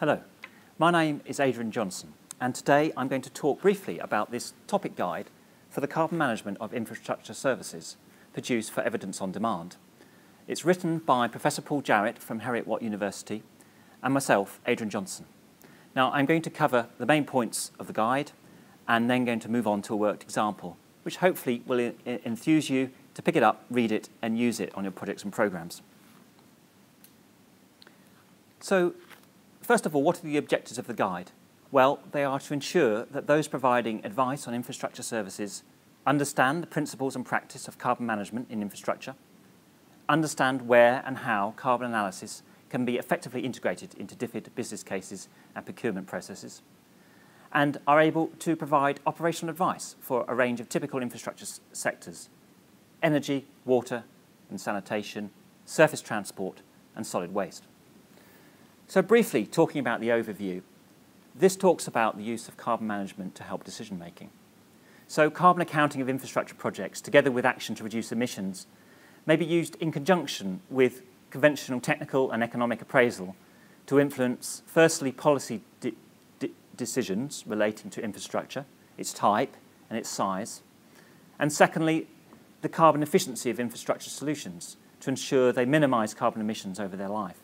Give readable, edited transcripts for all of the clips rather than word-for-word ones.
Hello, my name is Adrian Johnson, and today I'm going to talk briefly about this topic guide for the carbon management of infrastructure services produced for Evidence on Demand. It's written by Professor Paul Jarrett from Heriot-Watt University and myself, Adrian Johnson. Now, I'm going to cover the main points of the guide and then going to move on to a worked example, which hopefully will enthuse you to pick it up, read it, and use it on your projects and programs. So, first of all, what are the objectives of the guide? Well, they are to ensure that those providing advice on infrastructure services understand the principles and practice of carbon management in infrastructure, understand where and how carbon analysis can be effectively integrated into different business cases and procurement processes, and are able to provide operational advice for a range of typical infrastructure sectors: energy, water and sanitation, surface transport and solid waste. So briefly, talking about the overview, this talks about the use of carbon management to help decision making. So carbon accounting of infrastructure projects, together with action to reduce emissions, may be used in conjunction with conventional technical and economic appraisal to influence, firstly, policy decisions relating to infrastructure, its type and its size, and secondly, the carbon efficiency of infrastructure solutions to ensure they minimise carbon emissions over their life.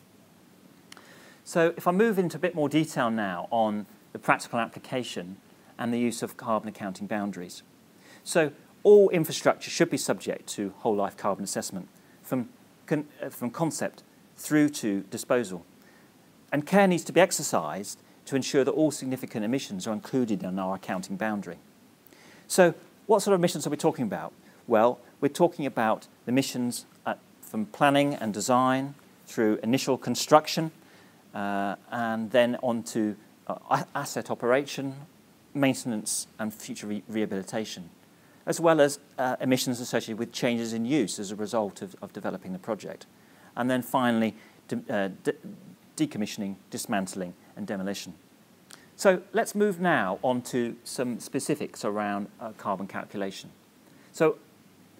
So if I move into a bit more detail now on the practical application and the use of carbon accounting boundaries. So all infrastructure should be subject to whole life carbon assessment from concept through to disposal. And care needs to be exercised to ensure that all significant emissions are included in our accounting boundary. So what sort of emissions are we talking about? Well, we're talking about emissions from planning and design through initial construction, and then on to asset operation, maintenance and future rehabilitation, as well as emissions associated with changes in use as a result of developing the project. And then finally, decommissioning, dismantling and demolition. So let's move now on to some specifics around carbon calculation. So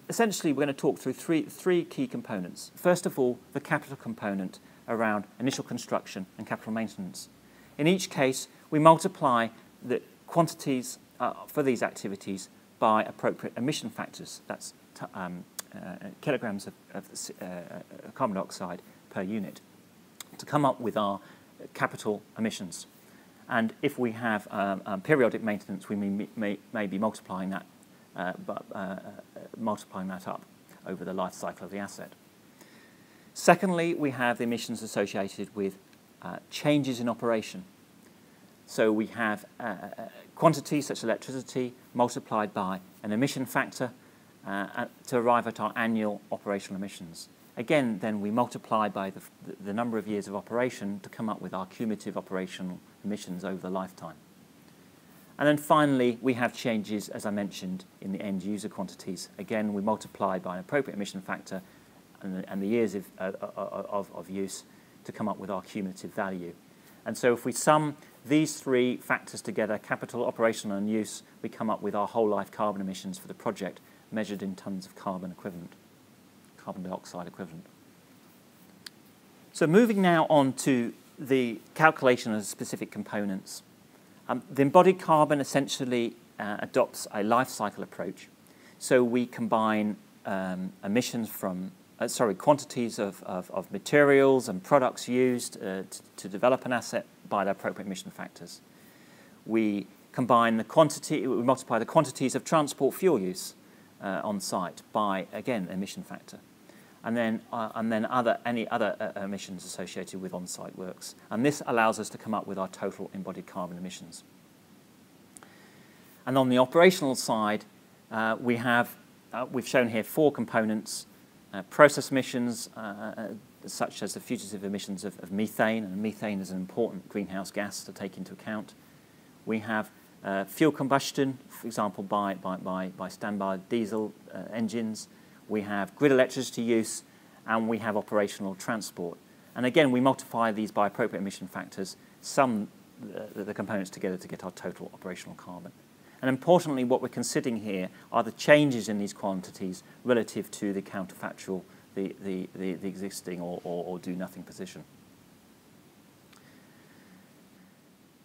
essentially we're going to talk through three key components. First of all, the capital component around initial construction and capital maintenance. In each case, we multiply the quantities for these activities by appropriate emission factors. That's kilograms of carbon dioxide per unit to come up with our capital emissions. And if we have periodic maintenance, we may be multiplying that up over the life cycle of the asset. Secondly, we have the emissions associated with changes in operation. So we have quantities such as electricity multiplied by an emission factor to arrive at our annual operational emissions. Again, then we multiply by the number of years of operation to come up with our cumulative operational emissions over the lifetime. And then finally, we have changes, as I mentioned, in the end user quantities. Again, we multiply by an appropriate emission factor and the years of use to come up with our cumulative value. And so if we sum these three factors together, capital, operational and use, we come up with our whole life carbon emissions for the project measured in tonnes of carbon equivalent, carbon dioxide equivalent. So moving now on to the calculation of specific components. The embodied carbon essentially adopts a life cycle approach. So we combine emissions from quantities of materials and products used to develop an asset by the appropriate emission factors. We combine we multiply the quantities of transport fuel use on site by, again, emission factor. And then any other emissions associated with on-site works. And this allows us to come up with our total embodied carbon emissions. And on the operational side, we've shown here four components. Process emissions, such as the fugitive emissions of methane, and methane is an important greenhouse gas to take into account. We have fuel combustion, for example, by standby diesel engines. We have grid electricity use, and we have operational transport. And again, we multiply these by appropriate emission factors, sum the components together to get our total operational carbon. And importantly, what we're considering here are the changes in these quantities relative to the counterfactual, the existing or do-nothing position.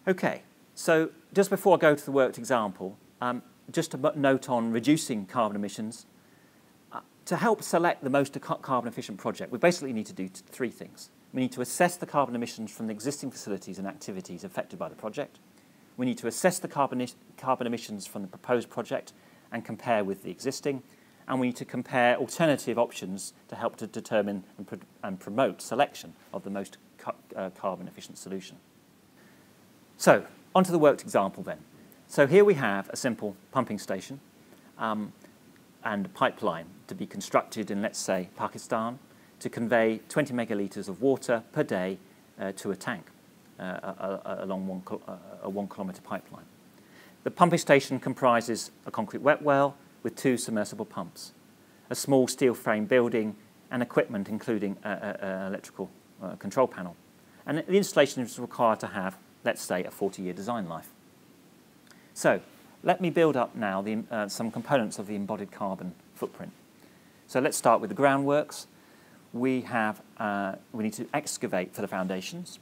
Okay, so just before I go to the worked example, just a note on reducing carbon emissions. To help select the most carbon efficient project, we basically need to do three things. We need to assess the carbon emissions from the existing facilities and activities affected by the project. We need to assess the carbon emissions from the proposed project and compare with the existing. And we need to compare alternative options to help to determine and promote selection of the most carbon efficient solution. So, onto the worked example then. So here we have a simple pumping station and a pipeline to be constructed in, let's say, Pakistan to convey 20 megalitres of water per day to a tank along a 1 kilometre pipeline. The pumping station comprises a concrete wet well with 2 submersible pumps, a small steel frame building and equipment including an electrical control panel. And the installation is required to have, let's say, a 40-year design life. So let me build up now some components of the embodied carbon footprint. So let's start with the groundworks. We need to excavate for the foundations.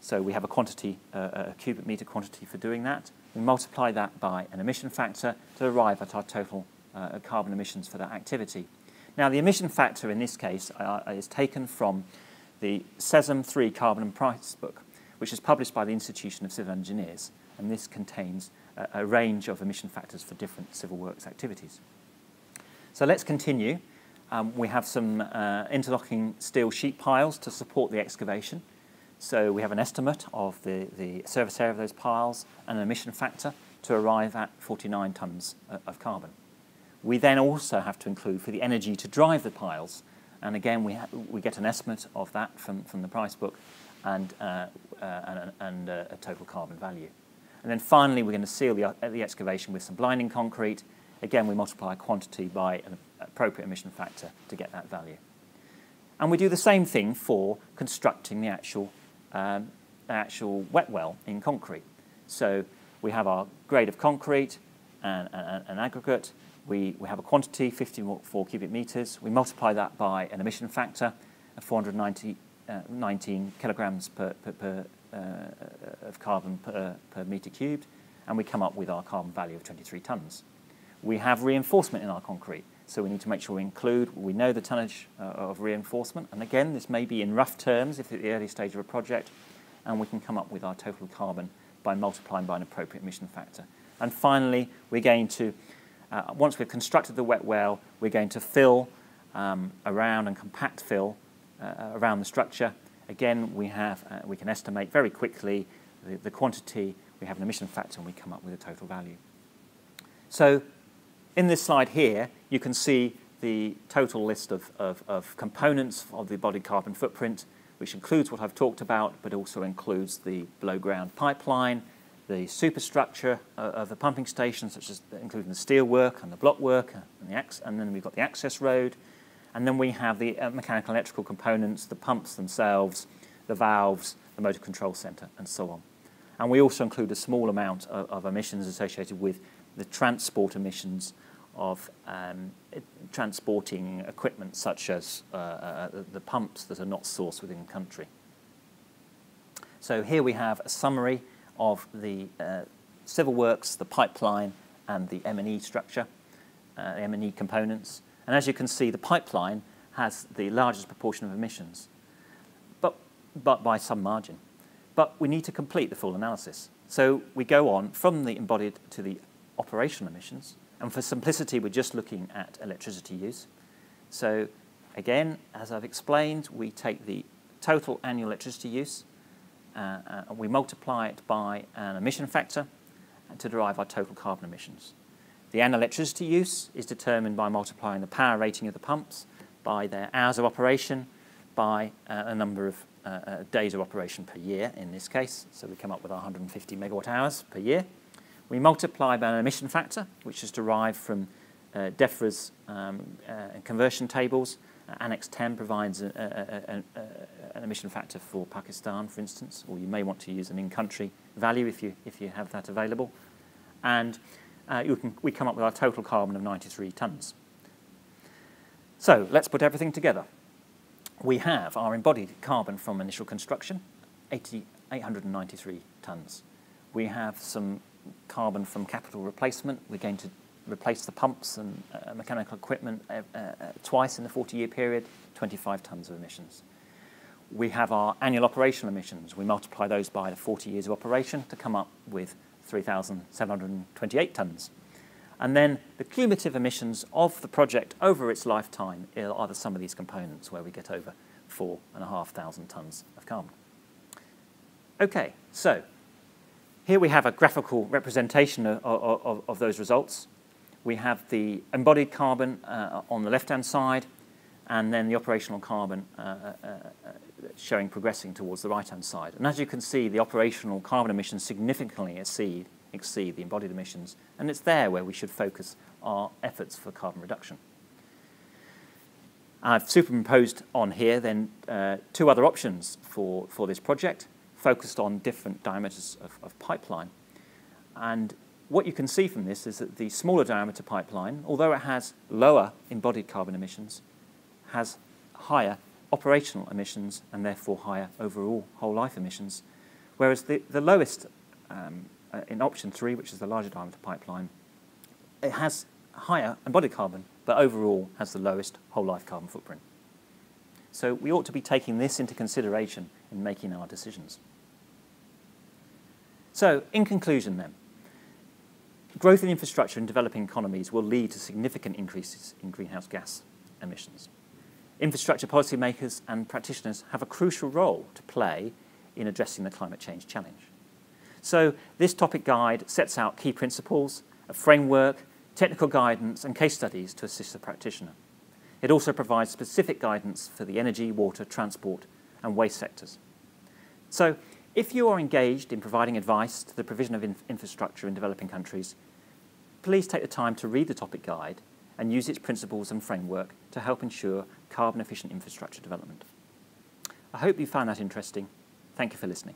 So we have a quantity, a cubic metre quantity for doing that. We multiply that by an emission factor to arrive at our total carbon emissions for that activity. Now the emission factor in this case is taken from the CESM 3 Carbon Price Book, which is published by the Institution of Civil Engineers, and this contains a range of emission factors for different civil works activities. So let's continue. We have some interlocking steel sheet piles to support the excavation. So we have an estimate of the surface area of those piles and an emission factor to arrive at 49 tonnes of carbon. We then also have to include for the energy to drive the piles, and again we get an estimate of that from the price book and a total carbon value. And then finally we're going to seal the excavation with some blinding concrete. Again we multiply quantity by an appropriate emission factor to get that value. And we do the same thing for constructing the actual wet well in concrete. So we have our grade of concrete and an aggregate. We have a quantity, 54 cubic metres. We multiply that by an emission factor of 419 kilograms of carbon per metre cubed, and we come up with our carbon value of 23 tonnes. We have reinforcement in our concrete, so we need to make sure we know the tonnage of reinforcement, and again this may be in rough terms if at the early stage of a project, and we can come up with our total carbon by multiplying by an appropriate emission factor. And finally we're going to, once we've constructed the wet well, we're going to fill around and compact fill around the structure. Again we can estimate very quickly the quantity, we have an emission factor, and we come up with a total value. So in this slide here, you can see the total list of components of the embodied carbon footprint, which includes what I've talked about, but also includes the below-ground pipeline, the superstructure of the pumping station, such as including the steel work and the block work, and then we've got the access road, and then we have the mechanical and electrical components, the pumps themselves, the valves, the motor control centre, and so on. And we also include a small amount of emissions associated with the transport emissions of transporting equipment such as the pumps that are not sourced within the country. So here we have a summary of the civil works, the pipeline and the M&E structure, M&E components. And as you can see, the pipeline has the largest proportion of emissions, but by some margin. But we need to complete the full analysis. So we go on from the embodied to the operational emissions. And for simplicity, we're just looking at electricity use. So again, as I've explained, we take the total annual electricity use, we multiply it by an emission factor to derive our total carbon emissions. The annual electricity use is determined by multiplying the power rating of the pumps by their hours of operation, by a number of days of operation per year in this case. So we come up with 150 megawatt hours per year. We multiply by an emission factor, which is derived from DEFRA's conversion tables. Annex 10 provides an emission factor for Pakistan, for instance, or you may want to use an in-country value if you have that available. And we come up with our total carbon of 93 tonnes. So let's put everything together. We have our embodied carbon from initial construction, 893 tonnes. We have some carbon from capital replacement. We're going to replace the pumps and mechanical equipment twice in the 40-year period, 25 tonnes of emissions. We have our annual operational emissions. We multiply those by the 40 years of operation to come up with 3,728 tonnes. And then the cumulative emissions of the project over its lifetime are the sum of these components, where we get over 4,500 tonnes of carbon. Okay, so here we have a graphical representation of those results. We have the embodied carbon on the left-hand side, and then the operational carbon showing progressing towards the right-hand side. And as you can see, the operational carbon emissions significantly exceed the embodied emissions, and it's there where we should focus our efforts for carbon reduction. I've superimposed on here then two other options for this project, focused on different diameters of pipeline. And what you can see from this is that the smaller diameter pipeline, although it has lower embodied carbon emissions, has higher operational emissions and therefore higher overall whole life emissions, whereas the lowest in option 3, which is the larger diameter pipeline, it has higher embodied carbon, but overall has the lowest whole life carbon footprint. So we ought to be taking this into consideration in making our decisions. So in conclusion then, growth in infrastructure in developing economies will lead to significant increases in greenhouse gas emissions. Infrastructure policymakers and practitioners have a crucial role to play in addressing the climate change challenge. So this topic guide sets out key principles, a framework, technical guidance and case studies to assist the practitioner. It also provides specific guidance for the energy, water, transport and waste sectors. So if you are engaged in providing advice to the provision of infrastructure in developing countries, please take the time to read the topic guide and use its principles and framework to help ensure carbon efficient infrastructure development. I hope you found that interesting. Thank you for listening.